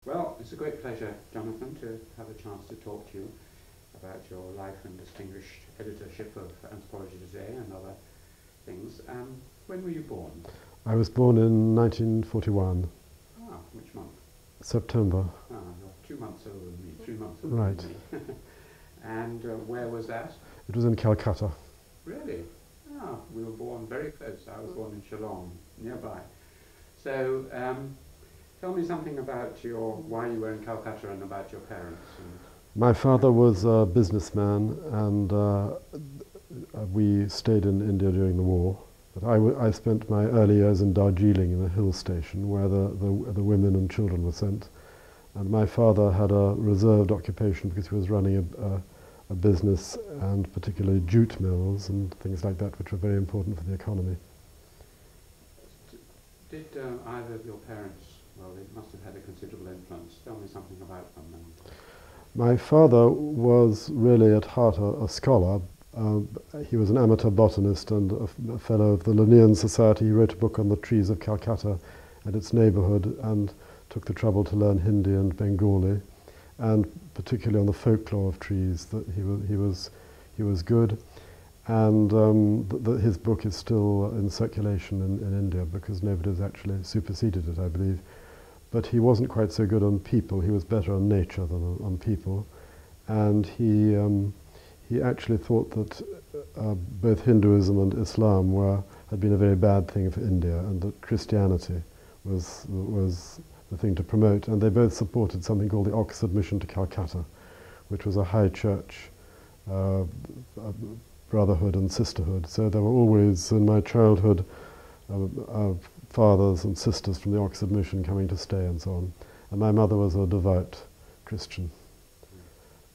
Well, it's a great pleasure, Jonathan, to have a chance to talk to you about your life and distinguished editorship of Anthropology Today and other things. When were you born? I was born in 1941, Ah, which month? September. Ah, you're 2 months older than me, 3 months older Right. than me. And where was that? It was in Calcutta. Really? Ah, we were born very close. I was born in Shillong, nearby. So, tell me something about why you were in Calcutta and about your parents. My father was a businessman, and we stayed in India during the war. But I spent my early years in Darjeeling, in a hill station, where the women and children were sent. And my father had a reserved occupation because he was running a business, and particularly jute mills and things like that, which were very important for the economy. Did either of your parents, well, they must have had a considerable influence. Tell me something about them. My father was really at heart a scholar. He was an amateur botanist and a fellow of the Linnean Society. He wrote a book on the trees of Calcutta and its neighbourhood, and took the trouble to learn Hindi and Bengali, and particularly on the folklore of trees. That he was good, and his book is still in circulation in India because nobody has actually superseded it, I believe. But he wasn't quite so good on people. He was better on nature than on people, and he actually thought that both Hinduism and Islam had been a very bad thing for India, and that Christianity was the thing to promote. And they both supported something called the Oxford Mission to Calcutta, which was a high church brotherhood and sisterhood. So there were always, in my childhood, fathers and sisters from the Oxford Mission coming to stay and so on. And my mother was a devout Christian.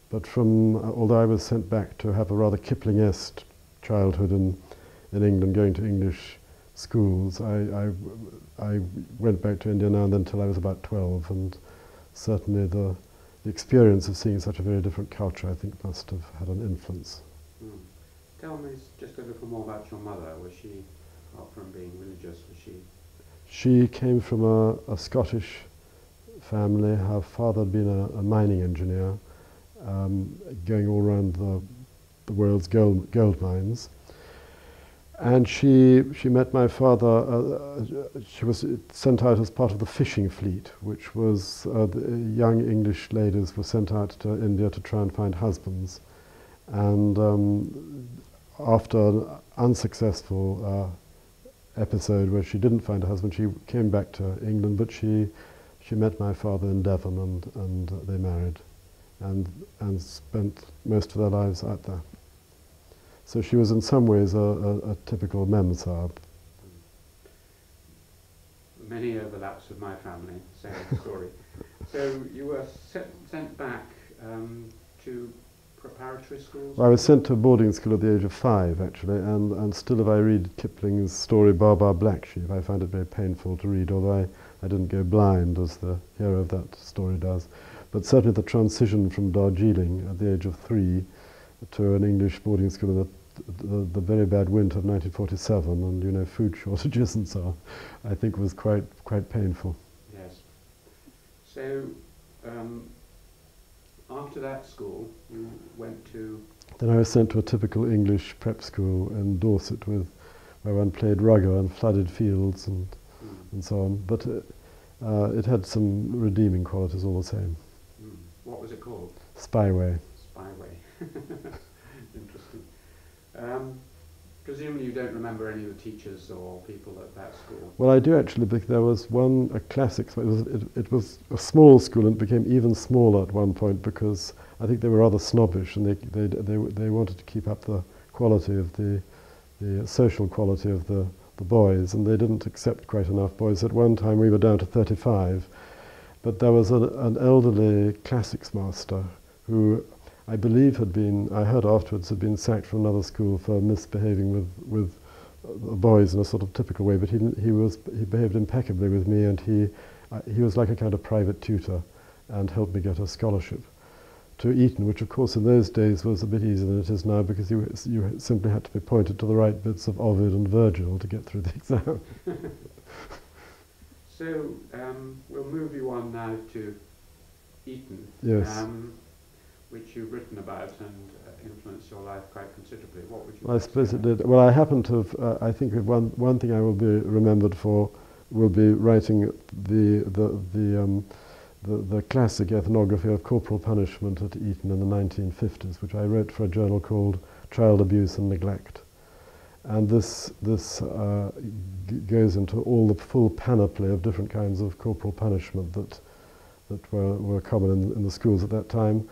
But although I was sent back to have a rather Kipling-esque childhood in England, going to English schools, I went back to India now and then till I was about 12, and certainly the experience of seeing such a very different culture, I think, must have had an influence. Tell me just a little more about your mother. Was she, apart from being religious, was she? She came from a Scottish family. Her father had been a mining engineer, going all around the world's gold mines. And she met my father. She was sent out as part of the fishing fleet, which was the young English ladies were sent out to India to try and find husbands. And after an unsuccessful episode where she didn't find a husband, she came back to England, but she met my father in Devon, and they married and spent most of their lives out there. So she was in some ways a typical Memsahib. Many overlaps with my family, same story. So you were sent back to preparatory schools? Well, I was sent to boarding school at the age of 5, actually, and still if I read Kipling's story Baba Black Sheep, I find it very painful to read, although I didn't go blind as the hero of that story does. But certainly the transition from Darjeeling at the age of 3 to an English boarding school in the very bad winter of 1947, and food shortages and so on, I think was quite painful. Yes. So after that school, you went to... Then I was sent to a typical English prep school in Dorset, where one played rugger and flooded fields and so on. But it had some redeeming qualities all the same. What was it called? Spyway. Spyway. Interesting. Presumably you don't remember any of the teachers or people at that school? Well, I do actually, because there was a classic, it was a small school, and it became even smaller at one point because I think they were rather snobbish, and they wanted to keep up the quality of the social quality of the boys, and they didn't accept quite enough boys. At one time we were down to 35, but there was an elderly classics master who I believe I heard afterwards, had been sacked from another school for misbehaving with boys in a sort of typical way, but he behaved impeccably with me, and he was like a kind of private tutor and helped me get a scholarship to Eton, which of course in those days was a bit easier than it is now, because you simply had to be pointed to the right bits of Ovid and Virgil to get through the exam. So we'll move you on now to Eton, Yes. which you've written about and influenced your life quite considerably. What would you Well, I like to suppose say it about did. Well, I happen to have, I think one thing I will be remembered for will be writing the classic ethnography of corporal punishment at Eton in the 1950s, which I wrote for a journal called Child Abuse and Neglect. And this goes into all the full panoply of different kinds of corporal punishment that were common in the schools at that time.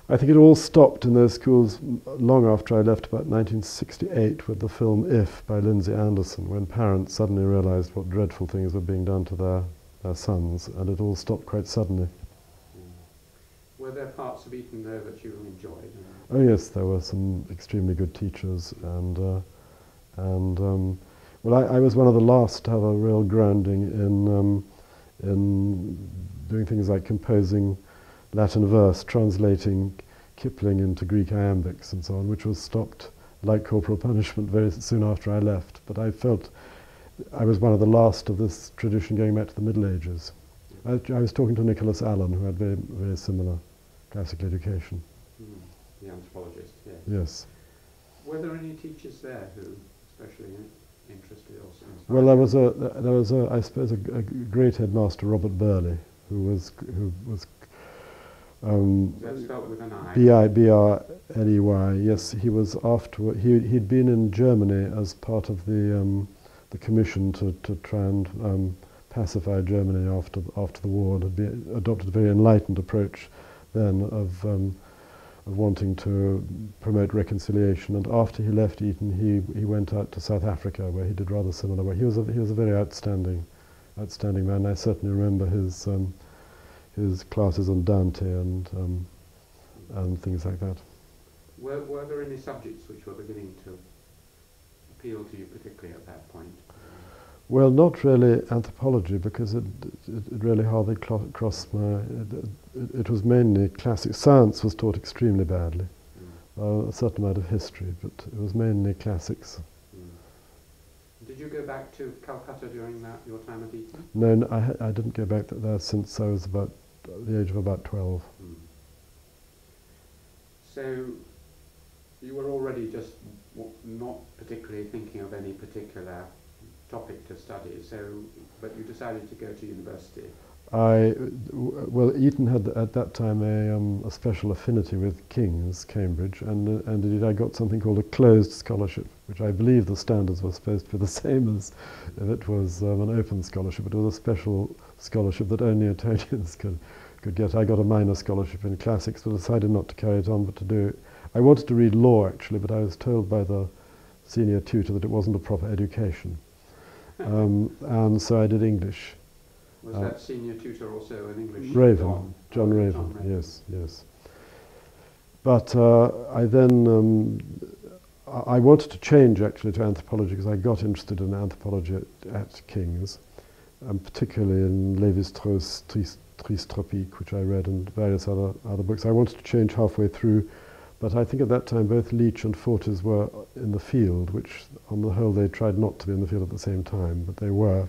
I think it all stopped in those schools long after I left, about 1968, with the film If by Lindsay Anderson, when parents suddenly realized what dreadful things were being done to their sons, and it all stopped quite suddenly. Were there parts of Eton, though, that you enjoyed? Oh yes, there were some extremely good teachers, and well, I was one of the last to have a real grounding in doing things like composing Latin verse, translating Kipling into Greek iambics and so on, which was stopped, like corporal punishment, very soon after I left. But I felt I was one of the last of this tradition going back to the Middle Ages. I was talking to Nicholas Allen, who had very, very similar classical education. The anthropologist, yes. Yes. Were there any teachers there who especially interested or inspired? Well, there was I suppose a great headmaster, Robert Burley, who was That's spelled with an I. B-R-L-E-Y. Yes, he was afterward. He'd been in Germany as part of the commission to try and pacify Germany after the war, and had adopted a very enlightened approach then of wanting to promote reconciliation. And after he left Eton, he went out to South Africa, where he did rather similar work. He was a very outstanding man. I certainly remember his classes on Dante and things like that. Were there any subjects which were beginning to appeal to you particularly at that point? Well, not really anthropology, because it really hardly crossed my... It was mainly classic. Science was taught extremely badly. A certain amount of history, but it was mainly classics. Did you go back to Calcutta during your time at Eton? No, I didn't go back there since I was about the age of about 12. So you were already just not particularly thinking of any particular topic to study, but you decided to go to university. Well, Eton had at that time a special affinity with King's, Cambridge, and indeed I got something called a closed scholarship, which I believe the standards were supposed to be the same as if it was an open scholarship. It was a special scholarship that only Etonians could get. I got a minor scholarship in classics, but decided not to carry it on, but to do... I wanted to read law, actually, but I was told by the senior tutor that it wasn't a proper education. And so I did English. Was that senior tutor also an English? Raven, John Raven, yes. But I then, I wanted to change actually to anthropology, because I got interested in anthropology at King's, and particularly in Lévi-Strauss' Tristes Tropiques, which I read, and various other books. I wanted to change halfway through, but I think at that time both Leach and Fortes were in the field, which on the whole they tried not to be in the field at the same time, but they were.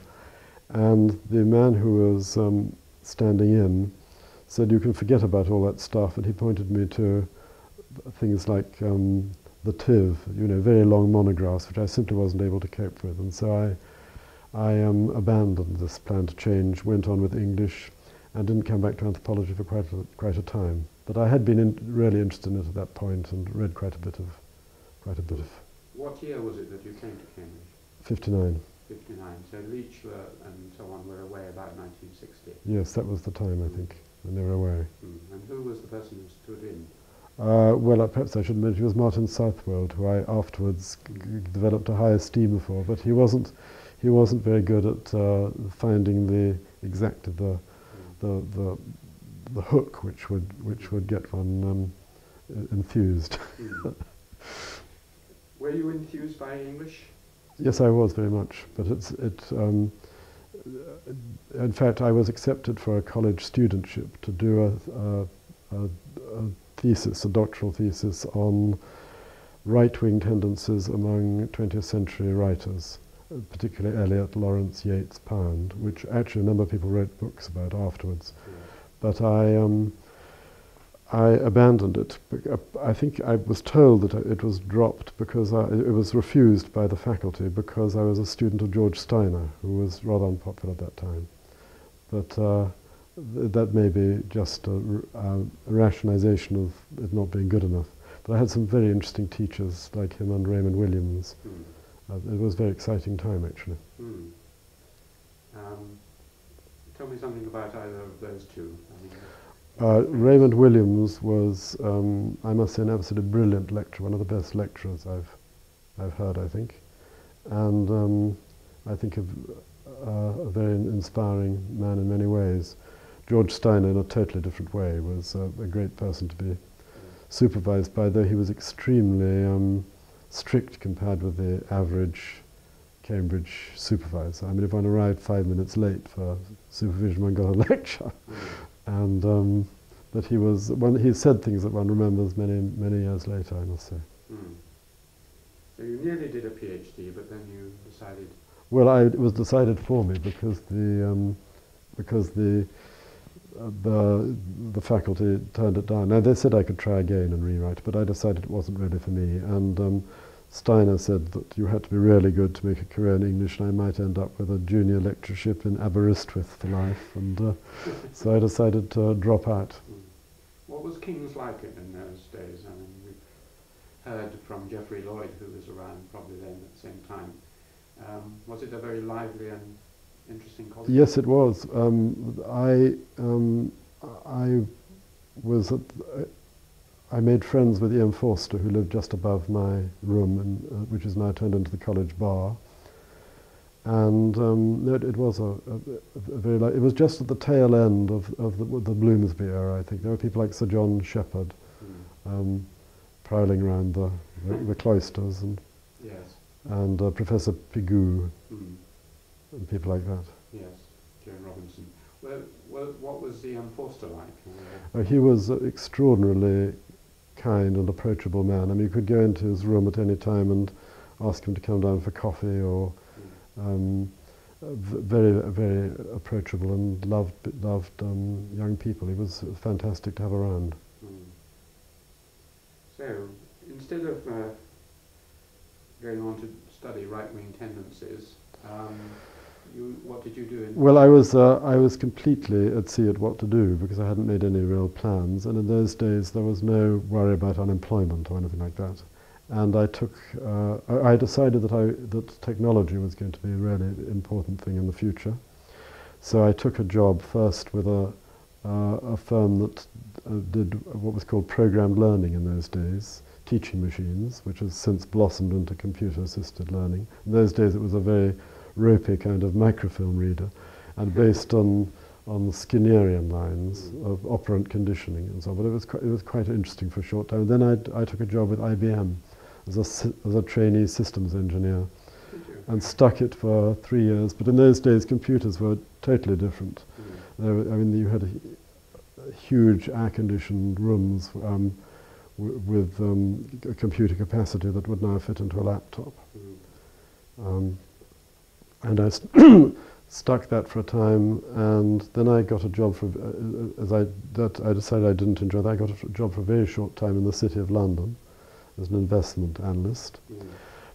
And the man who was standing in said, "You can forget about all that stuff," and he pointed me to things like the TIV, very long monographs, which I simply wasn't able to cope with. And so I abandoned this plan to change, went on with English, and didn't come back to anthropology for quite a time. But I had been really interested in it at that point and read quite a bit of. What year was it that you came to Cambridge? 59. 59. So Leach and so on were away about 1960. Yes, that was the time, I think, when they were away. And who was the person who stood in? Well, perhaps I should mention he was Martin Southwold, who I afterwards developed a high esteem for, but he wasn't very good at finding exactly the hook which would get one enthused. Were you enthused by English? Yes, I was very much. But in fact, I was accepted for a college studentship to do a thesis, a doctoral thesis on right-wing tendencies among 20th century writers, particularly Eliot, Lawrence, Yeats, Pound, which actually a number of people wrote books about afterwards. but I abandoned it. I think I was told that it was dropped because it was refused by the faculty because I was a student of George Steiner, who was rather unpopular at that time. But that may be just a rationalization of it not being good enough. But I had some very interesting teachers like him and Raymond Williams. It was a very exciting time, actually. Tell me something about either of those two. Raymond Williams was, I must say, an absolutely brilliant lecturer, one of the best lecturers I've heard, I think. And I think a very inspiring man in many ways. George Steiner, in a totally different way, was a great person to be supervised by, though he was extremely strict compared with the average Cambridge supervisor. I mean, if one arrived 5 minutes late for supervision, one got a lecture. And but he said things that one remembers many years later, I must say. So you nearly did a PhD, but then you decided. Well, it was decided for me because the faculty turned it down. Now they said I could try again and rewrite, but I decided it wasn't really for me. And Steiner said that you had to be really good to make a career in English, and I might end up with a junior lectureship in Aberystwyth for life. And so I decided to drop out. What was King's like in those days? I mean, we've heard from Geoffrey Lloyd, who was around probably then at the same time. Was it a very lively and interesting college? Yes, it was. I made friends with Ian Forster, who lived just above my room, which is now turned into the college bar. And it was it was just at the tail end of the Bloomsbury era, I think. There were people like Sir John Shepherd prowling around the cloisters, and Professor Pigou, and people like that. Yes, Joan Robinson. Well, what was Ian Forster like? He was extraordinarily kind and approachable man. I mean, you could go into his room at any time and ask him to come down for coffee, or very, very approachable, and loved young people. He was fantastic to have around. So, instead of going on to study right-wing tendencies, what did you do? Well, I was completely at sea at what to do because I hadn't made any real plans, and in those days there was no worry about unemployment or anything like that. And I decided that technology was going to be a really important thing in the future. So I took a job first with a firm that did what was called programmed learning in those days, teaching machines, which has since blossomed into computer-assisted learning. In those days it was a very ropey kind of microfilm reader, and based on Skinnerian lines of operant conditioning and so on. But it was quite interesting for a short time. Then I took a job with IBM as a trainee systems engineer, and stuck it for 3 years. But in those days, computers were totally different. I mean, you had huge air-conditioned rooms with a computer capacity that would now fit into a laptop. And I stuck that for a time, and then I got a job for, I decided I didn't enjoy that. I got a job for a very short time in the City of London as an investment analyst.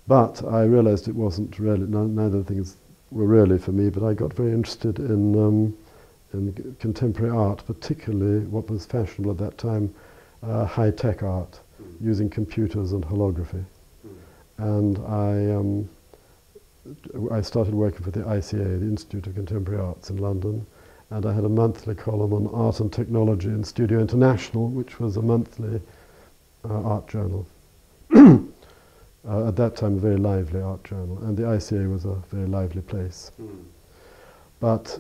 But I realized it wasn't really, neither things were really for me, but I got very interested in contemporary art, particularly what was fashionable at that time, high-tech art, using computers and holography. And I started working for the ICA, the Institute of Contemporary Arts in London, and I had a monthly column on art and technology in Studio International, which was a monthly art journal. At that time, a very lively art journal, and the ICA was a very lively place. But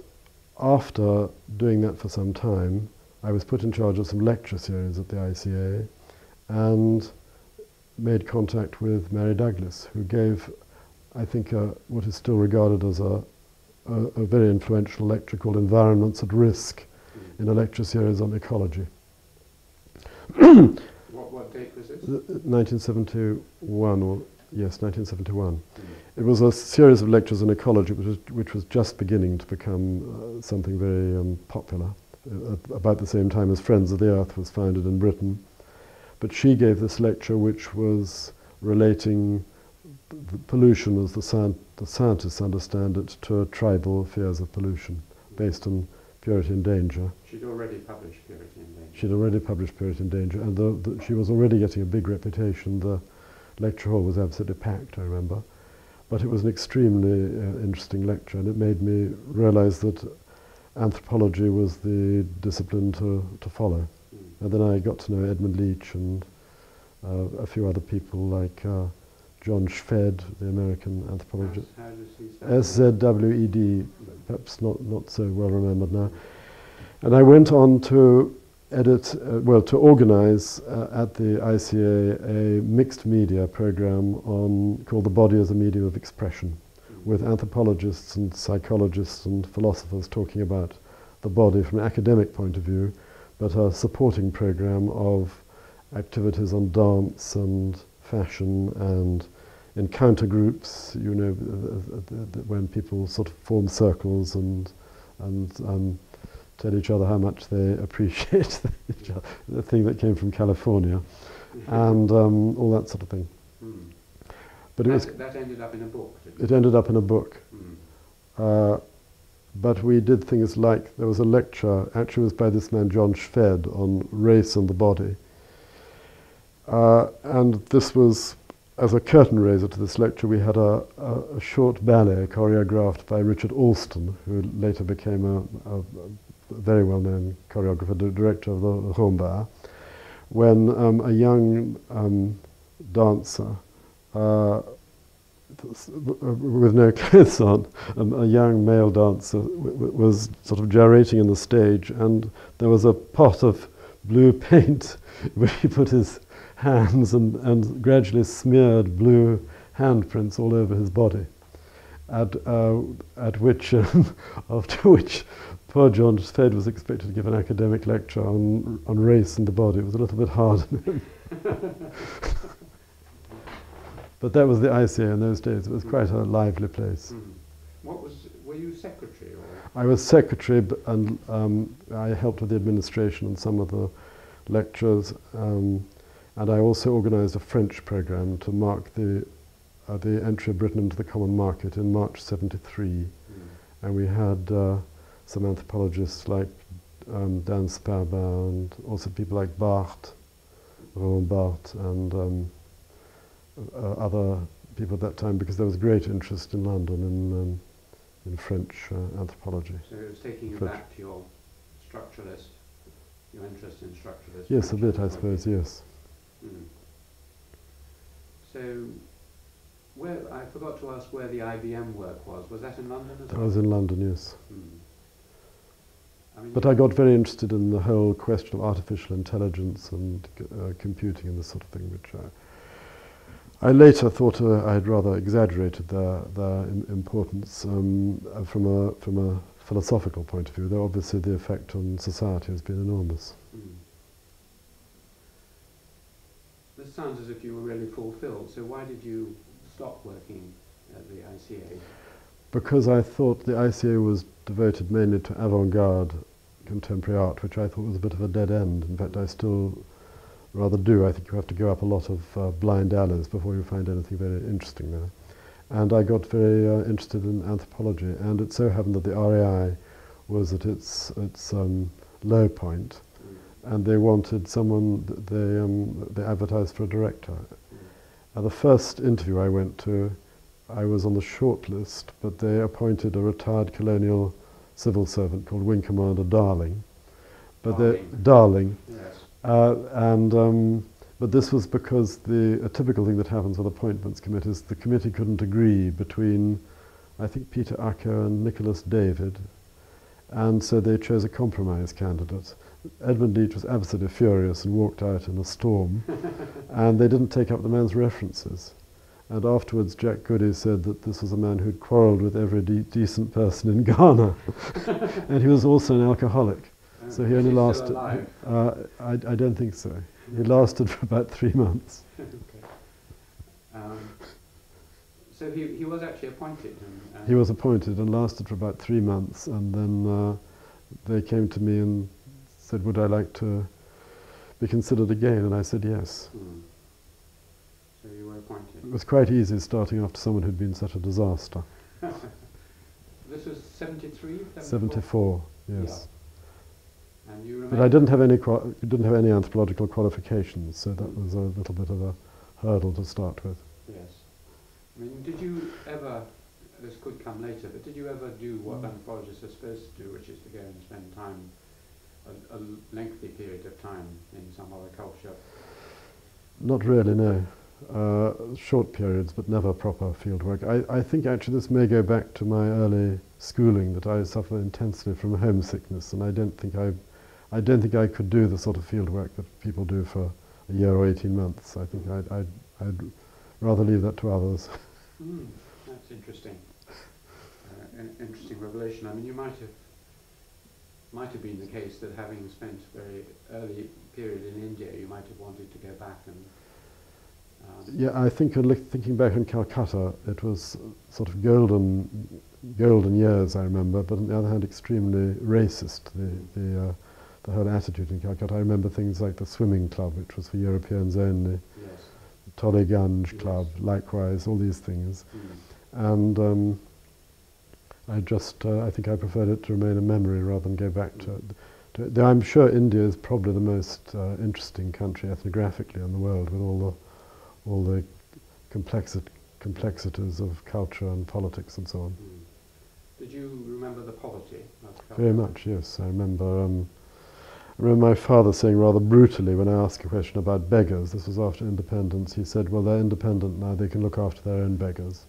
after doing that for some time, I was put in charge of some lecture series at the ICA, and made contact with Mary Douglas, who gave, I think, what is still regarded as a very influential lecture called Environments at Risk, in a lecture series on ecology. What date was it? 1971, or yes, 1971. It was a series of lectures on ecology, which was just beginning to become something very popular. about the same time as Friends of the Earth was founded in Britain. But she gave this lecture which was relating the pollution as the scientists understand it to tribal fears of pollution based on Purity and Danger. She'd already published Purity and Danger. She'd already published Purity and Danger, and she was already getting a big reputation. The lecture hall was absolutely packed, I remember. But it was an extremely interesting lecture, and it made me realize that anthropology was the discipline to follow. And then I got to know Edmund Leach and a few other people like John Schved, the American anthropologist. How does he spell SZWED, perhaps not so well remembered now. And I went on to to organize at the ICA a mixed media program called The Body as a Medium of Expression, with anthropologists and psychologists and philosophers talking about the body from an academic point of view, but a supporting program of activities on dance and fashion and encounter groups, you know, when people sort of form circles and tell each other how much they appreciate the thing that came from California, and all that sort of thing. But that ended up in a book, didn't it? It ended up in a book. But we did things like, there was a lecture, actually it was by this man John Schved, on race and the body. And this was, as a curtain raiser to this lecture, we had a short ballet choreographed by Richard Alston, who later became a very well-known choreographer, director of the Rumba, when a young dancer with no clothes on, a young male dancer was sort of gyrating in the stage, and there was a pot of blue paint where he put his hands and gradually smeared blue handprints all over his body. After which poor John Schved was expected to give an academic lecture on race and the body. It was a little bit hard on him. But that was the ICA in those days. It was quite a lively place. Were you secretary? Or? I was secretary, and I helped with the administration and some of the lectures. And I also organized a French program to mark the entry of Britain into the common market in March '73. And we had some anthropologists like Dan Sperber and also people like Barthes, Roland Barthes, and other people at that time, because there was great interest in London in French anthropology. So it was taking you back to your structuralist, your interest in structuralist. Yes, French a bit, I suppose, yes. So, I forgot to ask where the IBM work was. Was that in London as well? That was in London, yes. I mean, but I got very interested in the whole question of artificial intelligence and computing and this sort of thing, which I later thought I had rather exaggerated their importance from a philosophical point of view, though obviously the effect on society has been enormous. This sounds as if you were really fulfilled, so why did you stop working at the ICA? Because I thought the ICA was devoted mainly to avant-garde contemporary art, which I thought was a bit of a dead end. In fact, I still rather do. I think you have to go up a lot of blind alleys before you find anything very interesting there. And I got very interested in anthropology, and it so happened that the RAI was at its low point, and they wanted someone, they advertised for a director. At the first interview I went to, I was on the short list, but they appointed a retired colonial civil servant called Wing Commander Darling. Darling. Yes. But this was because a typical thing that happens with appointments committees, the committee couldn't agree between, I think, Peter Acker and Nicholas David, and so they chose a compromise candidate. Edmund Leach was absolutely furious and walked out in a storm, and they didn't take up the man's references. And afterwards, Jack Goody said that this was a man who'd quarrelled with every decent person in Ghana, and he was also an alcoholic. So he only lasted. I don't think so. He lasted for about 3 months. Okay. So he was actually appointed. He was appointed and lasted for about 3 months, and then they came to me and said, would I like to be considered again? And I said yes. So you were appointed. It was quite easy starting after someone who'd been such a disaster. This was 73? 74, yes. Yeah. And you but I didn't have any anthropological qualifications, so that was a little bit of a hurdle to start with. Yes. I mean, did you ever, this could come later, but did you ever do what anthropologists are supposed to do, which is to go and spend time, a lengthy period of time in some other culture? Not really, no. Short periods, but never proper field work. I think actually this may go back to my early schooling, that I suffer intensely from homesickness, and I don't think I could do the sort of field work that people do for a year or 18 months. I think I'd rather leave that to others. That's interesting. An interesting revelation. I mean, you might have been the case that having spent a very early period in India, you might have wanted to go back and. Yeah, I think thinking back on Calcutta, it was sort of golden years, I remember, but on the other hand, extremely racist, the whole attitude in Calcutta. I remember things like the swimming club, which was for Europeans only, yes. the Toleganj club, likewise, all these things. And I think I preferred it to remain a memory rather than go back to it. Though I'm sure India is probably the most interesting country ethnographically in the world, with all the complexities of culture and politics and so on. Did you remember the poverty of Calcutta? Very much, yes. I remember my father saying rather brutally when I asked a question about beggars, this was after independence, he said, well, they're independent now, they can look after their own beggars.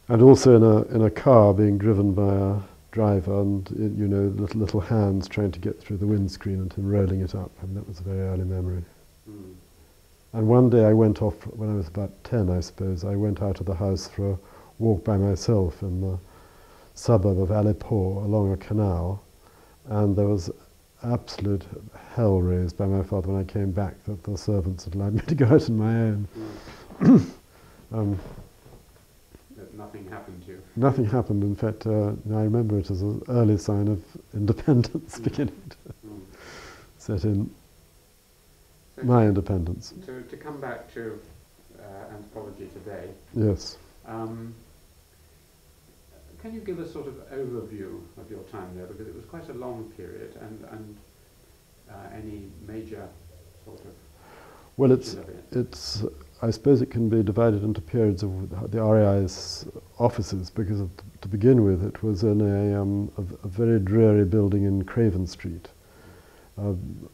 And also in a car being driven by a driver and, little hands trying to get through the windscreen and him rolling it up. I mean, that was a very early memory. And one day I went off, when I was about 10, I suppose, I went out of the house for a walk by myself in the suburb of Alipur along a canal, and there was absolute hell raised by my father when I came back that the servants had allowed me to go out on my own. That nothing happened to you? Nothing happened. In fact, I remember it as an early sign of independence beginning to set in. My independence. To come back to anthropology today. Yes. Can you give a sort of overview of your time there, because it was quite a long period, and any major sort of. Well, it's. I suppose it can be divided into periods of the RAI's offices, because to begin with, it was in a very dreary building in Craven Street. An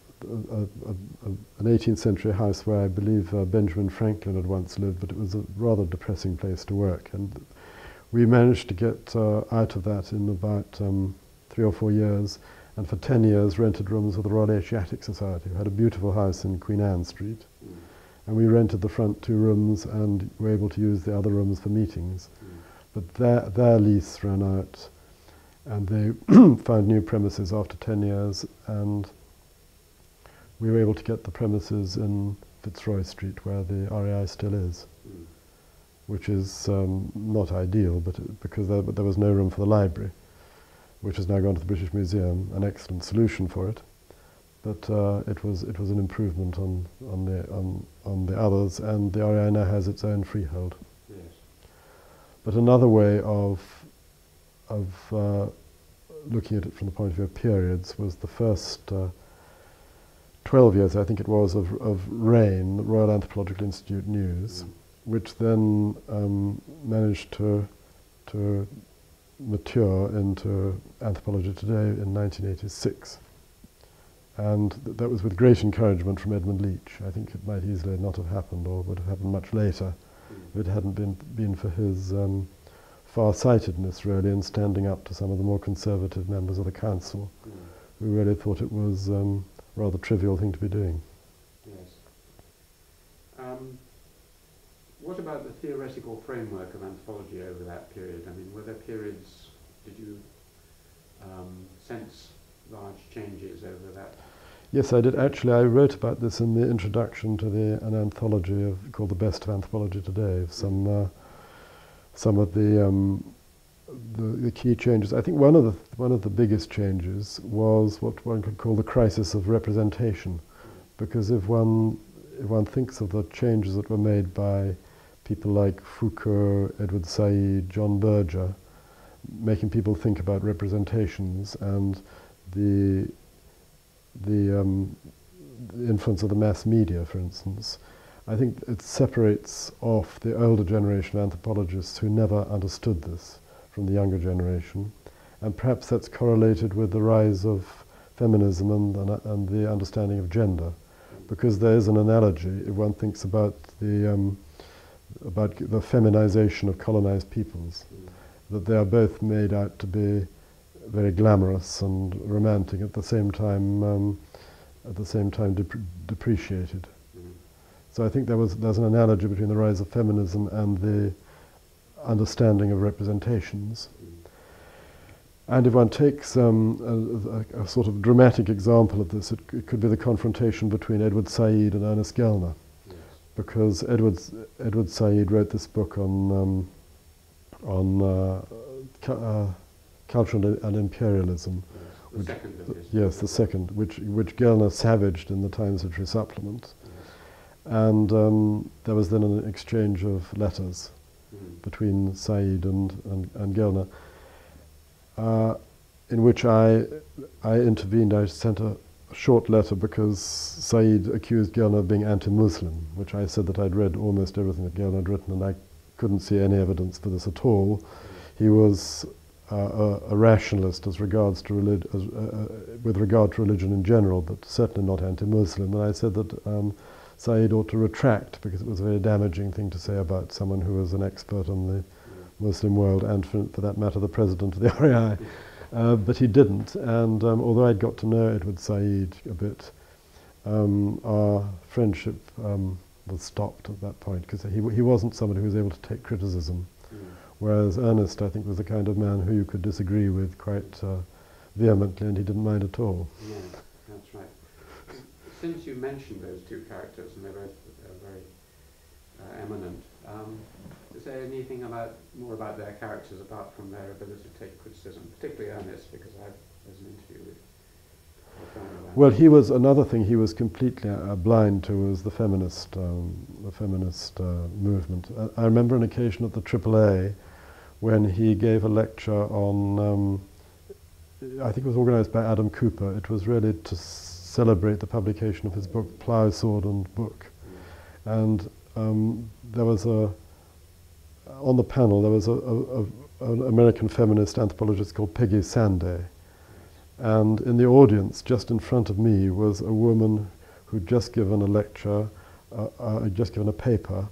18th century house where I believe Benjamin Franklin had once lived, but it was a rather depressing place to work. And we managed to get out of that in about 3 or 4 years, and for 10 years rented rooms with the Royal Asiatic Society, who had a beautiful house in Queen Anne Street. And we rented the front 2 rooms and were able to use the other rooms for meetings. But their lease ran out, and they found new premises after 10 years, and we were able to get the premises in Fitzroy Street, where the RAI still is, which is not ideal, but because there was no room for the library, which has now gone to the British Museum, an excellent solution for it. But it was an improvement on the others, and the RAI now has its own freehold. Yes. But another way of looking at it from the point of view of periods was the first 12 years, I think it was, of RAIN, the Royal Anthropological Institute News, which then managed to mature into Anthropology Today in 1986. And that was with great encouragement from Edmund Leach. I think it might easily not have happened, or would have happened much later, if it hadn't been for his far-sightedness, really, in standing up to some of the more conservative members of the council, who really thought it was rather trivial thing to be doing. Yes. What about the theoretical framework of anthropology over that period? I mean, were there periods, did you sense large changes over that? Yes, I did. Actually, I wrote about this in the introduction to an anthology called The Best of Anthropology Today, of some of the the key changes. I think one of the biggest changes was what one could call the crisis of representation, because if one thinks of the changes that were made by people like Foucault, Edward Said, John Berger, making people think about representations and the influence of the mass media, for instance, I think it separates off the older generation of anthropologists who never understood this from the younger generation, and perhaps that's correlated with the rise of feminism and the understanding of gender, because there is an analogy if one thinks about the feminization of colonized peoples, that they are both made out to be very glamorous and romantic at the same time depreciated. So I think there's an analogy between the rise of feminism and the understanding of representations. And if one takes a sort of dramatic example of this, it could be the confrontation between Edward Said and Ernest Gellner, because Edward Said wrote this book on culture and imperialism. The second of his. Yes, the second, which Gellner savaged in the Times Literary Supplement. And there was then an exchange of letters between Said and Gellner, in which I intervened. I sent a short letter because Said accused Gellner of being anti-Muslim, which I said that I'd read almost everything that Gellner had written and I couldn't see any evidence for this at all. He was a rationalist as regards to with regard to religion in general, but certainly not anti-Muslim. And I said that Said ought to retract, because it was a very damaging thing to say about someone who was an expert on the Muslim world, and for that matter the president of the RAI. But he didn't, and although I'd got to know Edward Said a bit, our friendship was stopped at that point, because he wasn't somebody who was able to take criticism, whereas Ernest, I think, was the kind of man who you could disagree with quite vehemently, and he didn't mind at all. Yeah, that's right. Since you mentioned those two characters, and they're both very eminent, is there anything more about their characters apart from their ability to take criticism, particularly Ernest, because there's an interview with Well, he was another thing he was completely blind to was the feminist movement. I remember an occasion at the AAA when he gave a lecture on, I think it was organized by Adam Cooper. It was really to celebrate the publication of his book, Plough, Sword and Book. And there was on the panel there was an American feminist anthropologist called Peggy Sanday. And in the audience, just in front of me, was a woman who'd just given a lecture, just given a paper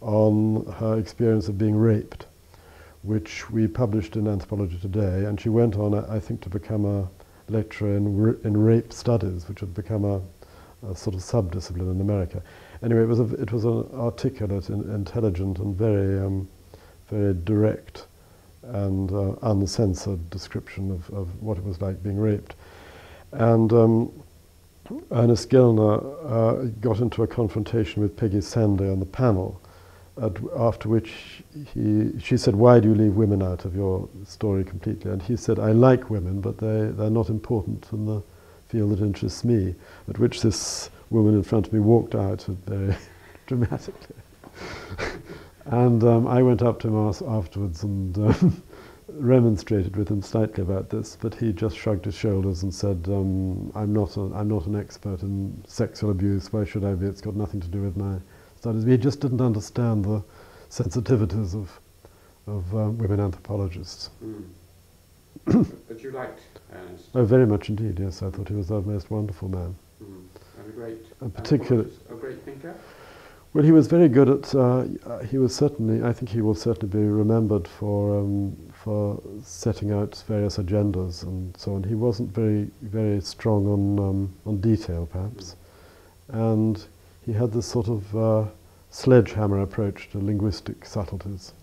on her experience of being raped, which we published in Anthropology Today. And she went on, I think, to become a lecturer in rape studies, which had become a sort of sub-discipline in America. Anyway, it was an articulate, intelligent, and very direct and uncensored description of what it was like being raped. And Ernest Gellner got into a confrontation with Peggy Sanday on the panel, after which she said, "Why do you leave women out of your story completely?" And he said, "I like women, but they're not important in the field that interests me," at which this woman in front of me walked out very dramatically. And I went up to him afterwards and remonstrated with him slightly about this, but he just shrugged his shoulders and said, I'm not an expert in sexual abuse, why should I be? It's got nothing to do with my studies." He just didn't understand the sensitivities of women anthropologists. But you liked Ernest? Oh, very much indeed, yes. I thought he was a most wonderful man. And a great thinker? Well, he was very good at. He was certainly. I think he will certainly be remembered for setting out various agendas and so on. He wasn't very strong on detail, perhaps, and he had this sort of sledgehammer approach to linguistic subtleties.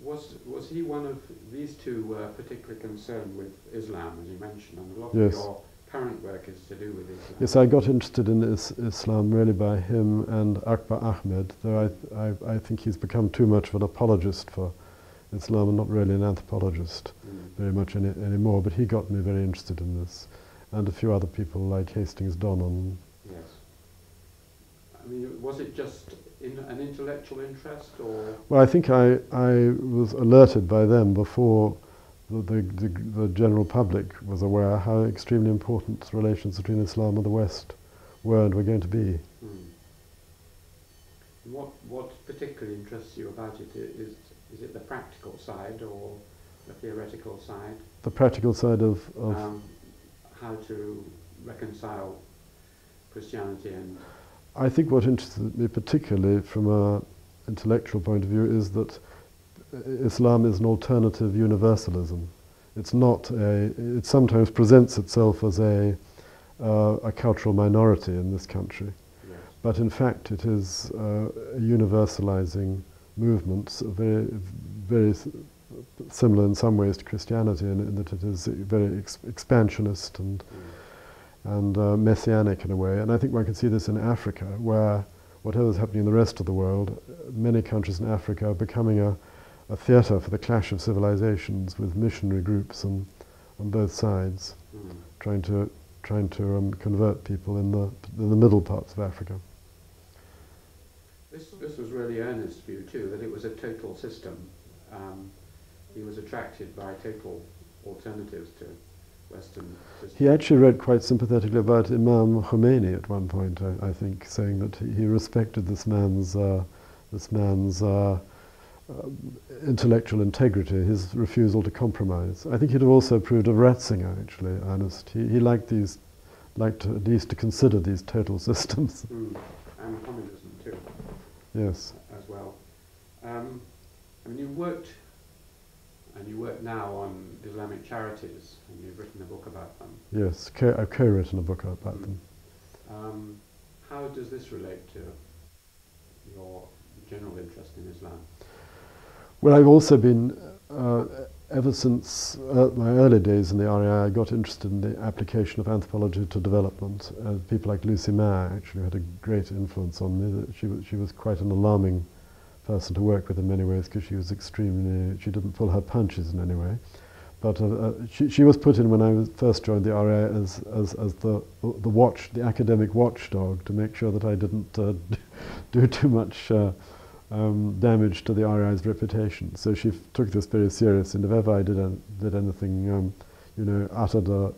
Was he one of these two particularly concerned with Islam, as you mentioned, and a lot Yes. of your current work is to do with Islam? Yes, I got interested in Islam really by him and Akbar Ahmed, though I think he's become too much of an apologist for Islam and not really an anthropologist very much anymore, but he got me very interested in this, and a few other people like Hastings Donnan. Yes. I mean, was it just an intellectual interest, or? Well, I think I was alerted by them before the general public was aware how extremely important relations between Islam and the West were and were going to be. What particularly interests you about it? Is it the practical side or the theoretical side? The practical side of how to reconcile Christianity and... I think what interested me particularly from an intellectual point of view is that Islam is an alternative universalism. It's not it sometimes presents itself as a cultural minority in this country. Yes. But in fact it is a universalizing movement, very, very similar in some ways to Christianity in that it is very expansionist and messianic in a way. And I think one can see this in Africa, where whatever is happening in the rest of the world, many countries in Africa are becoming a theatre for the clash of civilizations, with missionary groups on both sides, trying to convert people in the middle parts of Africa. This was really Ernest's view too, that it was a total system. He was attracted by total alternatives to Western systems. He actually wrote quite sympathetically about Imam Khomeini at one point, I think, saying that he respected this man's intellectual integrity, his refusal to compromise. I think he'd have also approved of Ratzinger, actually, Ernest. He liked at least to consider these total systems. And communism too. Yes. As well. I mean, you work now on Islamic charities, and you've written a book about them. Yes, I've co-written a book about them. How does this relate to your general interest in Islam? Well, I've also been, ever since my early days in the RAI, I got interested in the application of anthropology to development. People like Lucy Mayer actually had a great influence on me. She was quite an alarming person to work with in many ways, because she was she didn't pull her punches in any way. But she was put in when I first joined the RAI as the academic watchdog, to make sure that I didn't do too much damage to the RAI's reputation. So she took this very serious, and if ever I did anything, uttered a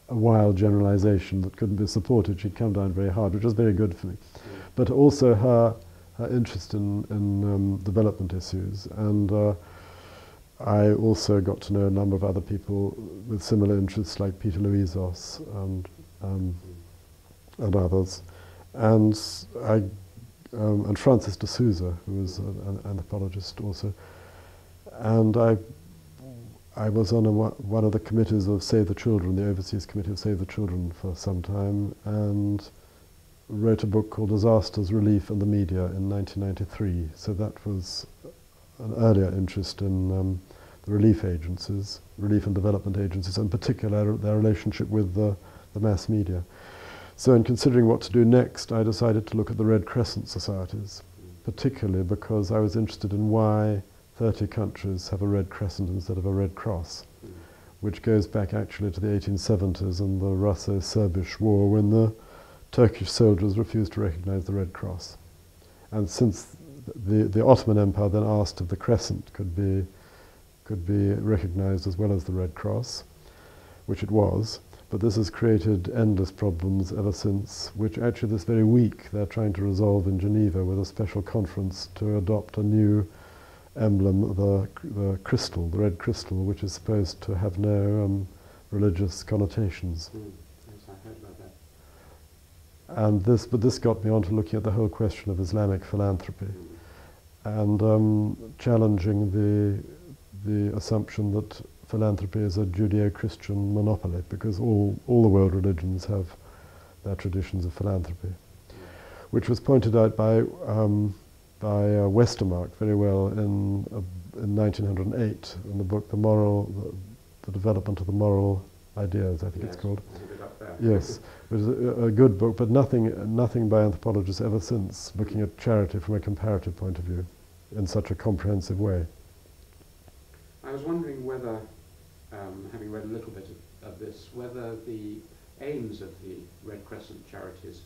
wild generalization that couldn't be supported, she'd come down very hard, which was very good for me. But also her interest in development issues, and I also got to know a number of other people with similar interests, like Peter Louisos and others, and Francis de Souza, who was an anthropologist also. And I was on one of the committees of Save the Children, the Overseas Committee of Save the Children, for some time, and wrote a book called Disasters, Relief and the Media in 1993. So that was an earlier interest in the relief agencies, relief and development agencies, in particular their relationship with the mass media. So in considering what to do next, I decided to look at the Red Crescent societies, particularly because I was interested in why 30 countries have a Red Crescent instead of a Red Cross, which goes back actually to the 1870s and the Russo-Serbish War, when the Turkish soldiers refused to recognize the Red Cross. And since the Ottoman Empire then asked if the Crescent could be recognized as well as the Red Cross, which it was, but this has created endless problems ever since, which actually this very week they're trying to resolve in Geneva with a special conference to adopt a new emblem, the crystal, the red crystal, which is supposed to have no religious connotations. Yes, I heard about that. And this got me on to looking at the whole question of Islamic philanthropy, and challenging the assumption that philanthropy is a Judeo-Christian monopoly, because all the world religions have their traditions of philanthropy, which was pointed out by Westermarck very well in 1908 in the book The Development of the Moral Ideas, I think it's called. Yes, it was a good book, but nothing by anthropologists ever since looking at charity from a comparative point of view in such a comprehensive way. was wondering whether, having read a little bit of this, whether the aims of the Red Crescent charities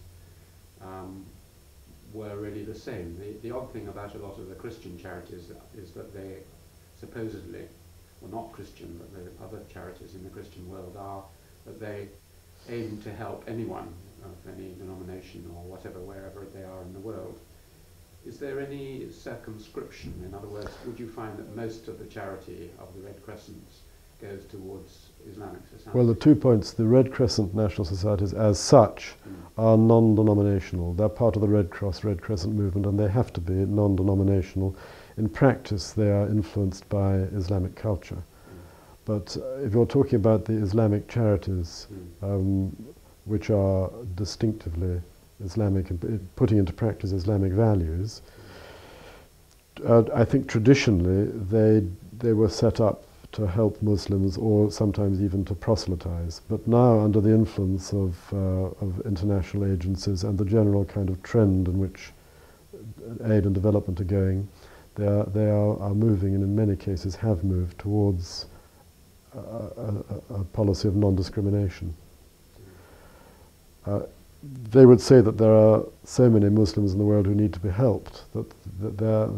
were really the same. The odd thing about a lot of the Christian charities is that they supposedly, well, not Christian, but the other charities in the Christian world are, that they aim to help anyone of any denomination or whatever, wherever they are in the world. Is there any circumscription? In other words, would you find that most of the charity of the Red Crescents goes towards Islamic society? Well, the 2 points, the Red Crescent National Societies as such are non-denominational. They're part of the Red Cross, Red Crescent movement, and they have to be non-denominational. In practice, they are influenced by Islamic culture. But if you're talking about the Islamic charities, which are distinctively Islamic and putting into practice Islamic values, I think traditionally they were set up to help Muslims or sometimes even to proselytize. But now, under the influence of international agencies and the general kind of trend in which aid and development are going, they are moving, and in many cases have moved towards a policy of non-discrimination. They would say that there are so many Muslims in the world who need to be helped, that they're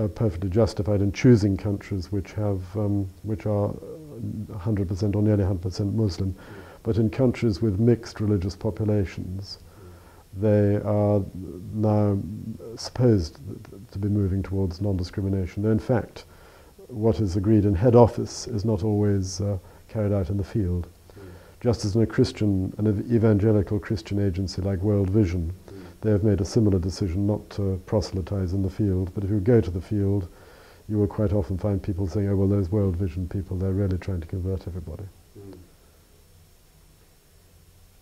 perfectly justified in choosing countries which are 100% or nearly 100% Muslim. But in countries with mixed religious populations, they are now supposed to be moving towards non-discrimination. Though in fact, what is agreed in head office is not always carried out in the field. Just as in an evangelical Christian agency like World Vision, they have made a similar decision not to proselytize in the field. But if you go to the field, you will quite often find people saying, oh, well, those World Vision people, they're really trying to convert everybody.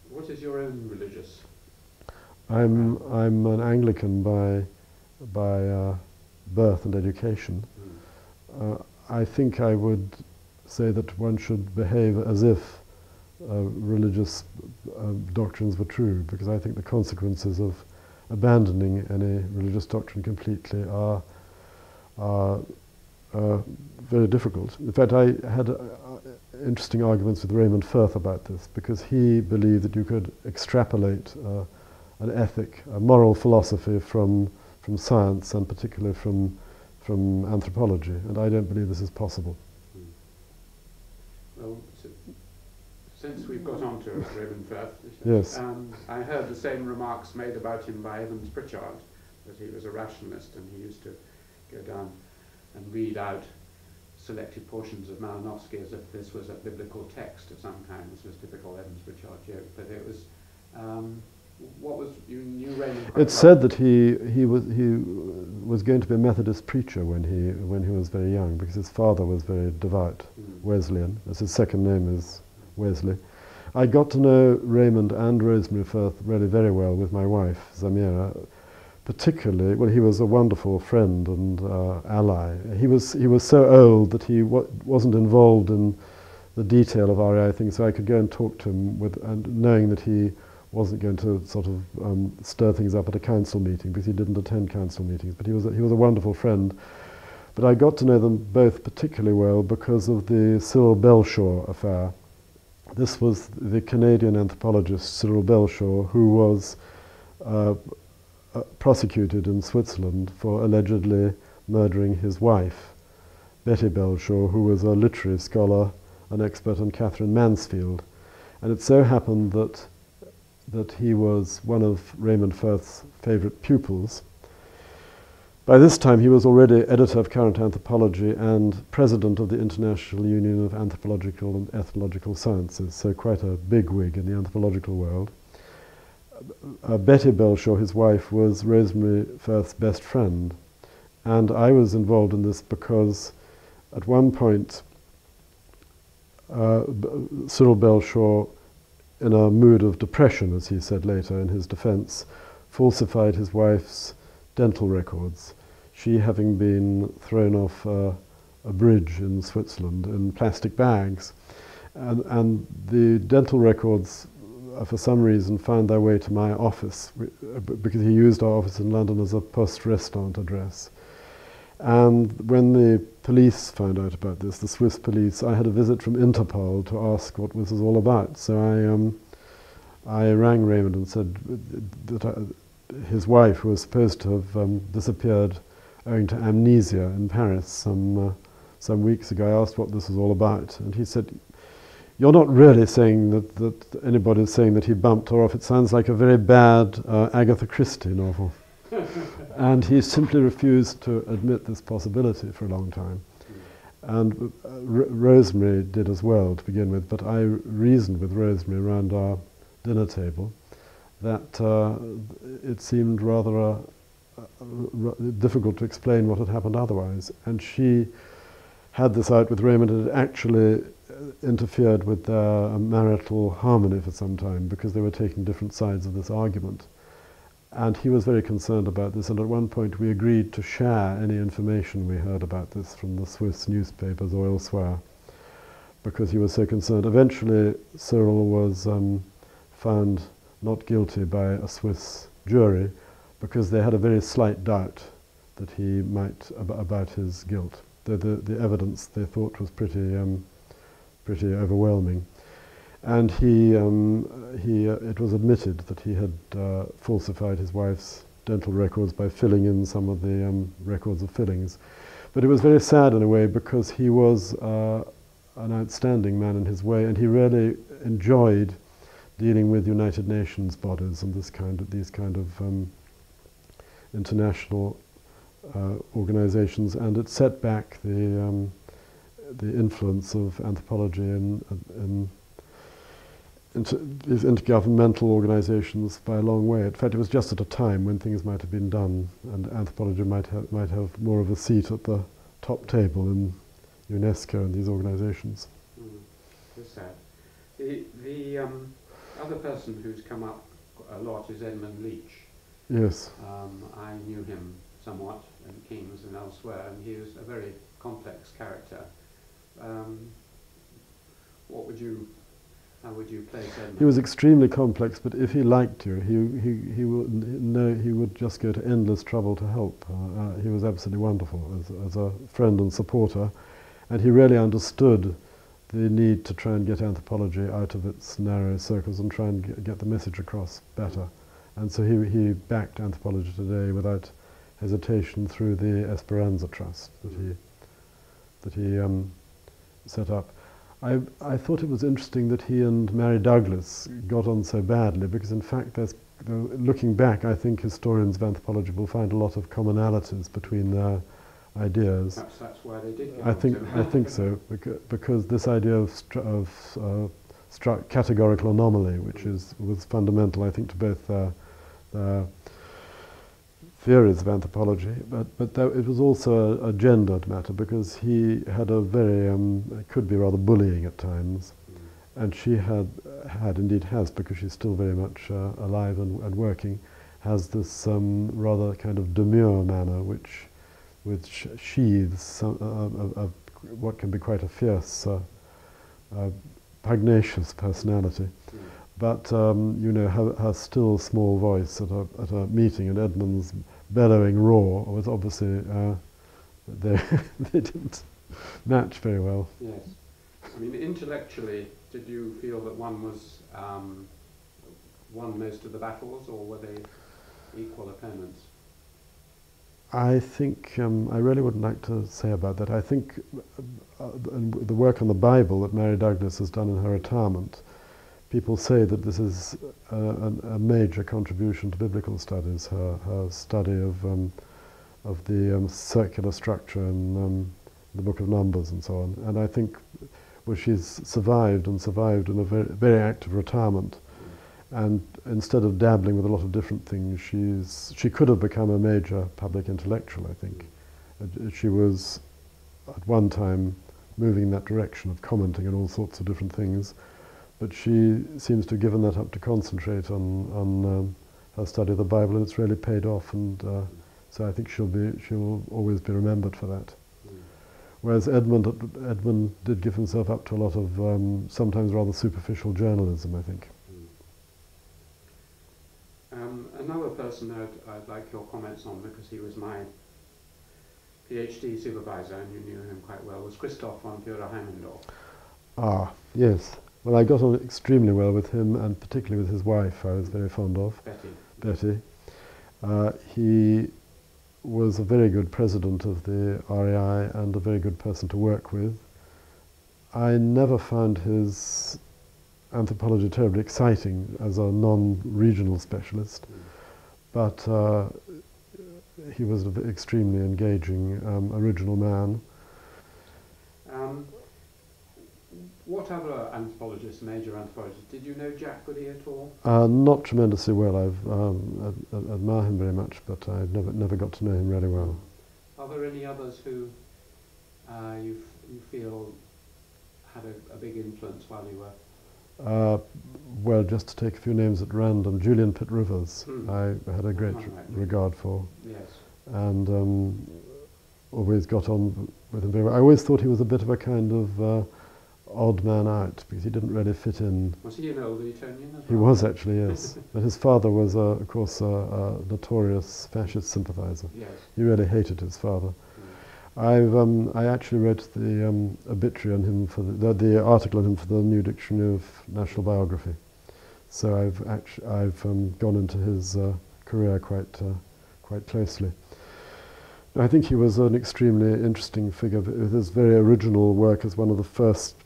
What is your own religious? I'm an Anglican by birth and education. I think I would say that one should behave as if religious doctrines were true, because I think the consequences of abandoning any religious doctrine completely are very difficult. In fact, I had interesting arguments with Raymond Firth about this, because he believed that you could extrapolate an ethic, a moral philosophy from science, and particularly from anthropology, and I don't believe this is possible. Well, since we've got on to Raymond Firth, yes. I heard the same remarks made about him by Evans Pritchard, that he was a rationalist and he used to go down and read out selected portions of Malinowski as if this was a biblical text of some kind. This was typical Evans Pritchard joke, but it was, what was, you knew Raymond quite It's said that he was going to be a Methodist preacher when he was very young, because his father was very devout Wesleyan, as his second name is Wesley. I got to know Raymond and Rosemary Firth really very well with my wife, Zamira. Particularly, well, he was a wonderful friend and ally. He was so old that he wasn't involved in the detail of REI things, so I could go and talk to him and knowing that he wasn't going to sort of stir things up at a council meeting, because he didn't attend council meetings. But he was a wonderful friend. But I got to know them both particularly well because of the Cyril Belshaw affair. This was the Canadian anthropologist Cyril Belshaw, who was prosecuted in Switzerland for allegedly murdering his wife, Betty Belshaw, who was a literary scholar, an expert on Catherine Mansfield. And it so happened that he was one of Raymond Firth's favorite pupils. By this time, he was already editor of Current Anthropology and president of the International Union of Anthropological and Ethnological Sciences, so quite a bigwig in the anthropological world. Betty Belshaw, his wife, was Rosemary Firth's best friend, and I was involved in this because at one point Cyril Belshaw, in a mood of depression, as he said later in his defense, falsified his wife's dental records, she having been thrown off a bridge in Switzerland in plastic bags. And the dental records, for some reason, found their way to my office, because he used our office in London as a post-restaurant address. And when the police found out about this, the Swiss police, I had a visit from Interpol to ask what this was all about. So I rang Raymond and said that his wife, who was supposed to have disappeared owing to amnesia in Paris some weeks ago, I asked what this was all about. And he said, "You're not really saying that anybody's saying that he bumped her off. It sounds like a very bad Agatha Christie novel." And he simply refused to admit this possibility for a long time. And Rosemary did as well to begin with, but I reasoned with Rosemary around our dinner table that it seemed rather difficult to explain what had happened otherwise. And she had this out with Raymond, and it actually interfered with their marital harmony for some time because they were taking different sides of this argument. And he was very concerned about this, and at one point we agreed to share any information we heard about this from the Swiss newspapers or elsewhere, because he was so concerned. Eventually Cyril was found not guilty by a Swiss jury because they had a very slight doubt that he might, about his guilt. The evidence they thought was pretty overwhelming. And it was admitted that he had falsified his wife's dental records by filling in some of the records of fillings. But it was very sad in a way because he was an outstanding man in his way, and he really enjoyed dealing with United Nations bodies and these kind of international organizations, and it set back the influence of anthropology in these intergovernmental organizations by a long way. In fact, it was just at a time when things might have been done, and anthropology might have more of a seat at the top table in UNESCO and these organizations. That's sad. The other person who's come up a lot is Edmund Leach. Yes. I knew him somewhat in King's and elsewhere, and he was a very complex character. How would you place Edmund? He was extremely complex, but if he liked you, he would just go to endless trouble to help. He was absolutely wonderful as a friend and supporter, and he really understood the need to try and get anthropology out of its narrow circles and try and get the message across better. And so he backed Anthropology Today without hesitation through the Esperanza Trust that he set up. I thought it was interesting that he and Mary Douglas got on so badly, because in fact, looking back, I think historians of anthropology will find a lot of commonalities between their ideas. Perhaps that's why they did get I think so, because this idea of categorical anomaly, which was fundamental, I think, to both their theories of anthropology, but it was also a gendered matter, because he had a very, it could be rather bullying at times, and she indeed has, because she's still very much alive and working, has this rather kind of demure manner, which sheathes of what can be quite a fierce, pugnacious personality. But her still small voice at a meeting, and Edmund's bellowing roar was obviously they didn't match very well. Yes, I mean, intellectually, did you feel that one was won most of the battles, or were they equal opponents? I think I really wouldn't like to say about that. I think the work on the Bible that Mary Douglas has done in her retirement, people say that this is a major contribution to biblical studies, her study of the circular structure in the Book of Numbers and so on. And I think she's survived in a very, very active retirement. And instead of dabbling with a lot of different things, she could have become a major public intellectual, I think. She was at one time moving in that direction of commenting on all sorts of different things. But she seems to have given that up to concentrate on her study of the Bible, and it's really paid off. And so I think she'll always be remembered for that. Whereas Edmund did give himself up to a lot of sometimes rather superficial journalism, I think. Another person that I'd like your comments on, because he PhD supervisor, and you knew him quite well, was Christoph von Führer-Heimendorf. Ah, yes. Well, I got on extremely well with him, and particularly with his wife, I was very fond of, Betty. He was a very good president of the RAI and a very good person to work with. I never found his anthropology terribly exciting as a non-regional specialist, but he was an extremely engaging, original man. What other anthropologists, major anthropologists, did you know Jack Goody at all? Not tremendously well. I admire him very much, but I've never got to know him really well. Are there any others who you feel had a big influence while you were? Well, just to take a few names at random, Julian Pitt Rivers, I had a great regard for. Yes. And always got on with him very well. I always thought he was a bit of a kind of odd man out, because he didn't really fit in. Was he an old Etonian as well? He was actually, yes. But his father was, of course, a notorious fascist sympathizer. Yes. He really hated his father. I actually wrote the obituary on him for the article on him for the New Dictionary of National Biography. So I've gone into his career quite closely. I think he was an extremely interesting figure with his very original work as one of the first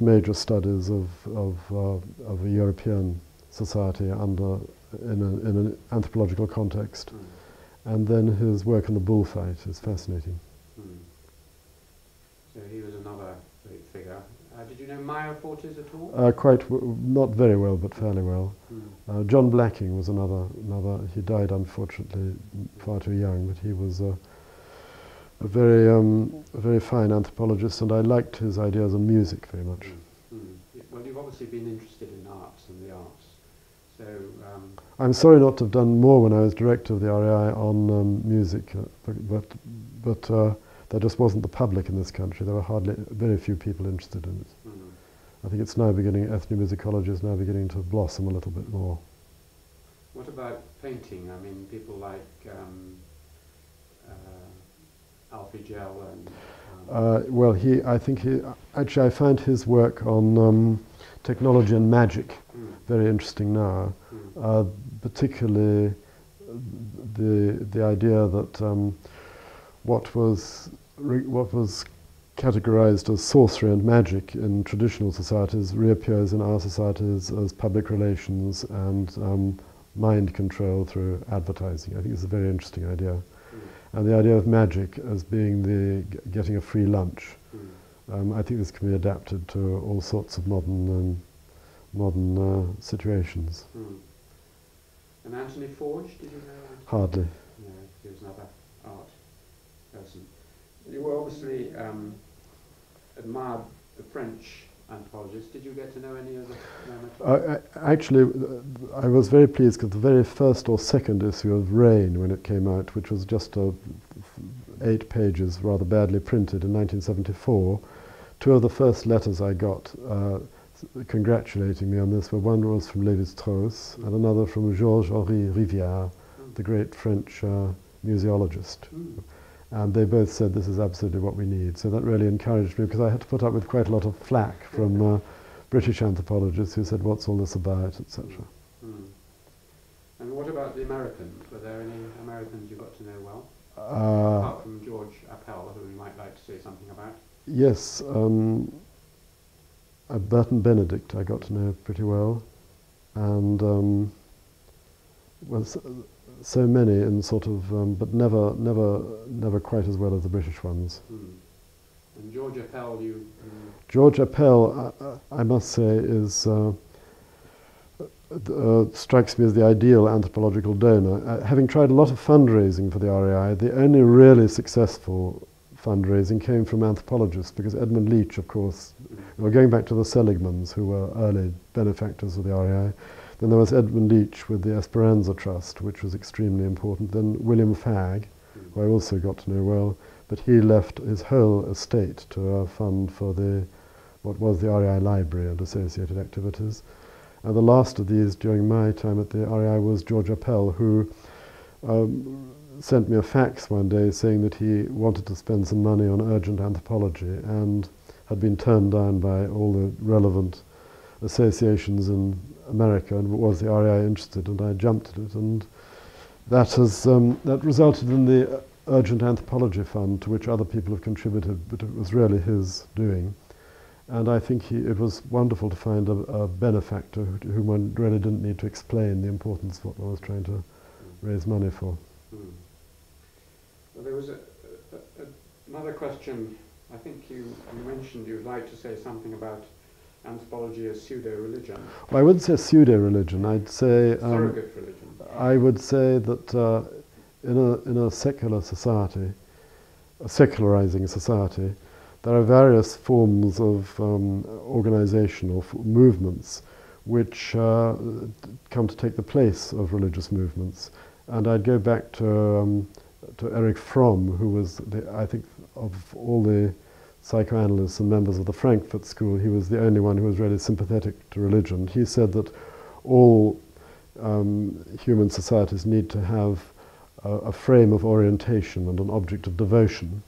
major studies of a European society in an anthropological context. And then his work on the bullfight is fascinating. So he was another great figure. Did you know Meyer Fortes at all? Not very well, but fairly well. John Blacking was another. He died unfortunately far too young, but he was a very fine anthropologist, and I liked his ideas on music very much. Well, you've obviously been interested in arts and the arts. So I'm sorry not to have done more when I was director of the RAI on music, but there just wasn't the public in this country. There were very few people interested in it. I think it's now ethnomusicology is now beginning to blossom a little bit more. What about painting? I mean, people like Alfie Gell and... I find his work on technology and magic very interesting now, particularly the idea that what was categorized as sorcery and magic in traditional societies reappears in our societies as public relations and mind control through advertising. I think it's a very interesting idea. And the idea of magic as being getting a free lunch. I think this can be adapted to all sorts of modern situations. And Anthony Forge, did you know? Hardly. No, he was another art person. You were obviously admired the French anthropologists. Did you get to know any of them? Actually, I was very pleased because the very first or second issue of Rain, when it came out, which was just 8 pages, rather badly printed in 1974, 2 of the first letters I got congratulating me on this were, one was from Lévi-Strauss and another from Georges-Henri Rivière, the great French museologist. And they both said this is absolutely what we need. So that really encouraged me, because I had to put up with quite a lot of flack from British anthropologists who said, what's all this about, etc. And what about the Americans? Were there any Americans you got to know well? Apart from George Appel, who you might like to say something about? Yes. Burton Benedict I got to know pretty well. And so many in sort of, but never quite as well as the British ones. And George Appel, George Appel, I must say, is strikes me as the ideal anthropological donor. Having tried a lot of fundraising for the RAI, the only really successful fundraising came from anthropologists, because Edmund Leach, of course, going back to the Seligmans, who were early benefactors of the RAI. Then there was Edmund Leach with the Esperanza Trust, which was extremely important. Then William Fagg, who I also got to know well, but he left his whole estate to fund for what was the RAI Library and associated activities. And the last of these during my time at the RAI was George Appel, who sent me a fax one day saying that he wanted to spend some money on urgent anthropology and had been turned down by all the relevant associations in America, and was the RAI interested, and I jumped at it, and that has that resulted in the Urgent Anthropology Fund, to which other people have contributed, but it was really his doing. And I think it was wonderful to find a benefactor whom one really didn't need to explain the importance of what one was trying to raise money for. Mm. Well, there was another question. I think you mentioned you'd like to say something about anthropology as pseudo-religion. Well, I wouldn't say pseudo-religion. I'd say surrogate religion. I would say that in a secular society, a secularizing society, there are various forms of organization or movements which come to take the place of religious movements. And I'd go back to Erich Fromm, who was, I think, of all the psychoanalysts and members of the Frankfurt School, he was the only one who was really sympathetic to religion. He said that all human societies need to have a frame of orientation and an object of devotion.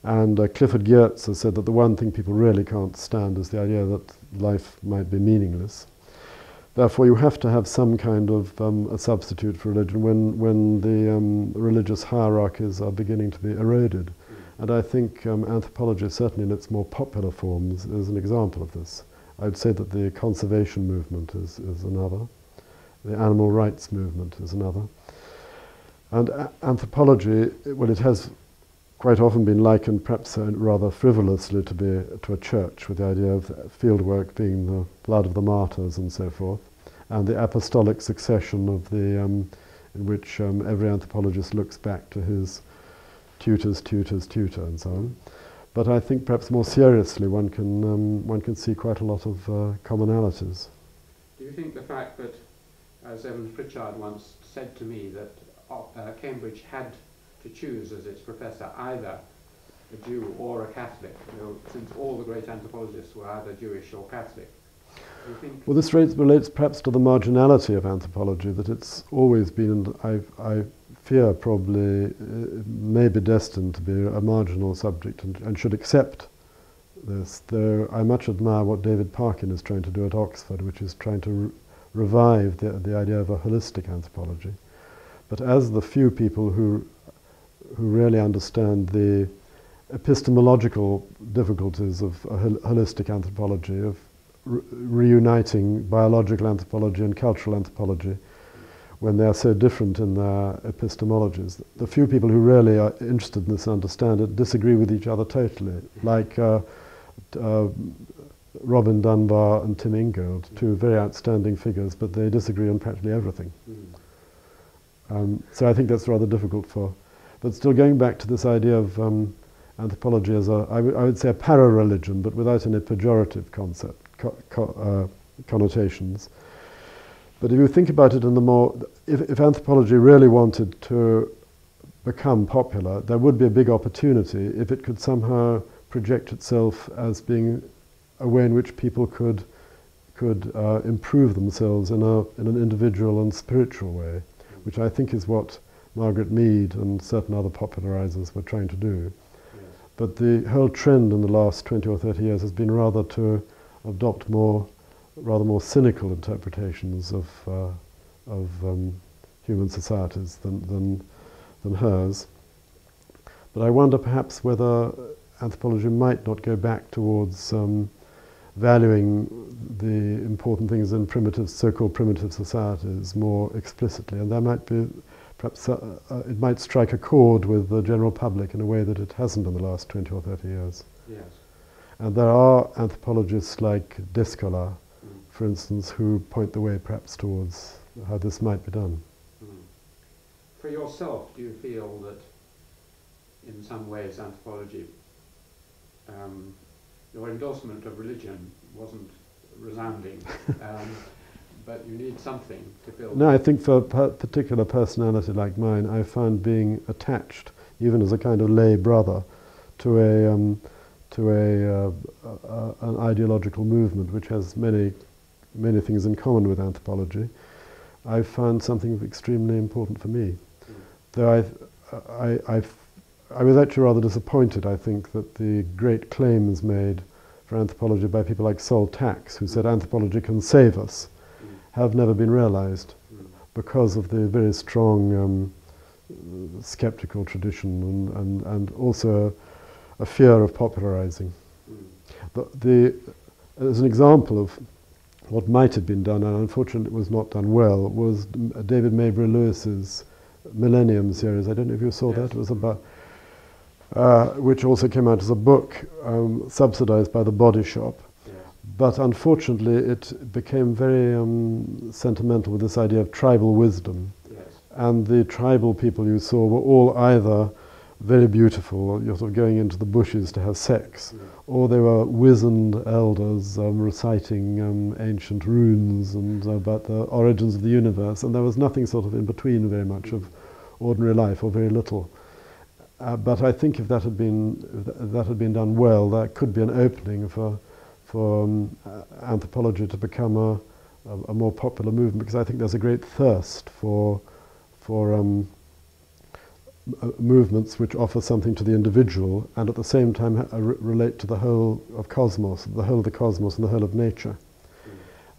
And Clifford Geertz has said that the one thing people really can't stand is the idea that life might be meaningless. Therefore, you have to have some kind of a substitute for religion when the religious hierarchies are beginning to be eroded. And I think anthropology, certainly in its more popular forms, is an example of this. I would say that the conservation movement is another. The animal rights movement is another. And anthropology, well, it has quite often been likened, perhaps rather frivolously, to a church, with the idea of fieldwork being the blood of the martyrs and so forth, and the apostolic succession of the in which every anthropologist looks back to his tutor's tutor's tutor and so on. But I think perhaps more seriously one can see quite a lot of commonalities. Do you think the fact that, as Evans Pritchard once said to me, that Cambridge had to choose as its professor either a Jew or a Catholic, since all the great anthropologists were either Jewish or Catholic? Do you think? Well, this relates perhaps to the marginality of anthropology, that it's always been, I fear probably, may be destined to be a marginal subject and should accept this, though I much admire what David Parkin is trying to do at Oxford, which is trying to revive the idea of a holistic anthropology. But as the few people who really understand the epistemological difficulties of a holistic anthropology, of reuniting biological anthropology and cultural anthropology when they are so different in their epistemologies. The few people who really are interested in this and understand it disagree with each other totally, like Robin Dunbar and Tim Ingold, two very outstanding figures, but they disagree on practically everything. So I think that's rather difficult for... But still going back to this idea of anthropology as I would say a para-religion, but without any pejorative connotations. But if you think about it in the more... If anthropology really wanted to become popular, there would be a big opportunity if it could somehow project itself as being a way in which people could improve themselves in an individual and spiritual way, which I think is what Margaret Mead and certain other popularizers were trying to do. Yes. But the whole trend in the last 20 or 30 years has been rather to adopt rather more cynical interpretations of human societies than hers. But I wonder perhaps whether anthropology might not go back towards valuing the important things in so-called primitive societies more explicitly, and there might be perhaps it might strike a chord with the general public in a way that it hasn't in the last 20 or 30 years. Yes. And there are anthropologists like Descola, for instance, who point the way perhaps towards how this might be done. For yourself, do you feel that in some ways anthropology, your endorsement of religion wasn't resounding, but you need something to build? No, I think for a particular personality like mine, I found being attached, even as a kind of lay brother, to an ideological movement which has many things in common with anthropology. I found something extremely important for me. Though I was actually rather disappointed, I think, that the great claims made for anthropology by people like Sol Tax, who said anthropology can save us, have never been realized because of the very strong skeptical tradition and also a fear of popularizing. As an example of what might have been done, and unfortunately it was not done well, was David Maybury Lewis's Millennium series. I don't know if you saw that. It was about, which also came out as a book, subsidized by the Body Shop. Yes. But unfortunately it became very sentimental with this idea of tribal wisdom. Yes. And the tribal people you saw were all either very beautiful, you're sort of going into the bushes to have sex, or they were wizened elders reciting ancient runes and about the origins of the universe, and there was nothing sort of in between very much of ordinary life, or very little. But I think if that had been done well, that could be an opening for anthropology to become a more popular movement, because I think there's a great thirst for movements which offer something to the individual and at the same time relate to the whole of cosmos, the whole of the cosmos and the whole of nature.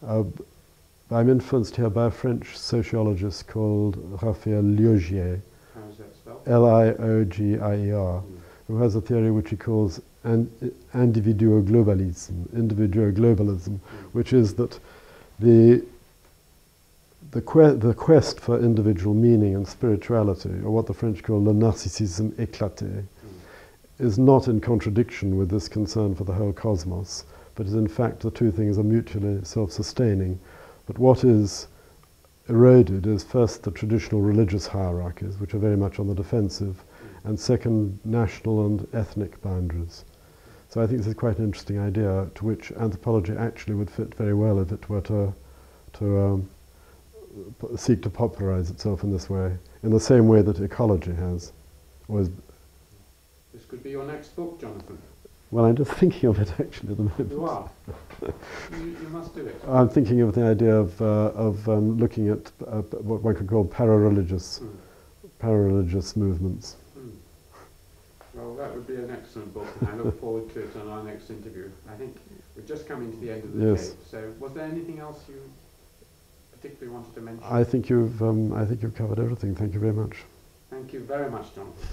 I'm influenced here by a French sociologist called Raphael Liogier, How is that spelled? Liogier, who has a theory which he calls individuo-globalism, which is that the quest for individual meaning and spirituality, or what the French call le narcissisme éclaté, is not in contradiction with this concern for the whole cosmos, but is in fact the two things are mutually self-sustaining. But what is eroded is first the traditional religious hierarchies, which are very much on the defensive, and second, national and ethnic boundaries. So I think this is quite an interesting idea, to which anthropology actually would fit very well if it were to seek to popularize itself in this way, in the same way that ecology has. This could be your next book, Jonathan. Well, I'm just thinking of it actually at the moment. You are. you must do it. I'm thinking of the idea of looking at what one could call para-religious movements. Well, that would be an excellent book, and I look forward to it on our next interview. I think we're just coming to the end of the day. So, was there anything else you particularly wanted to mention? I think you've covered everything. Thank you very much. Thank you very much, Jonathan.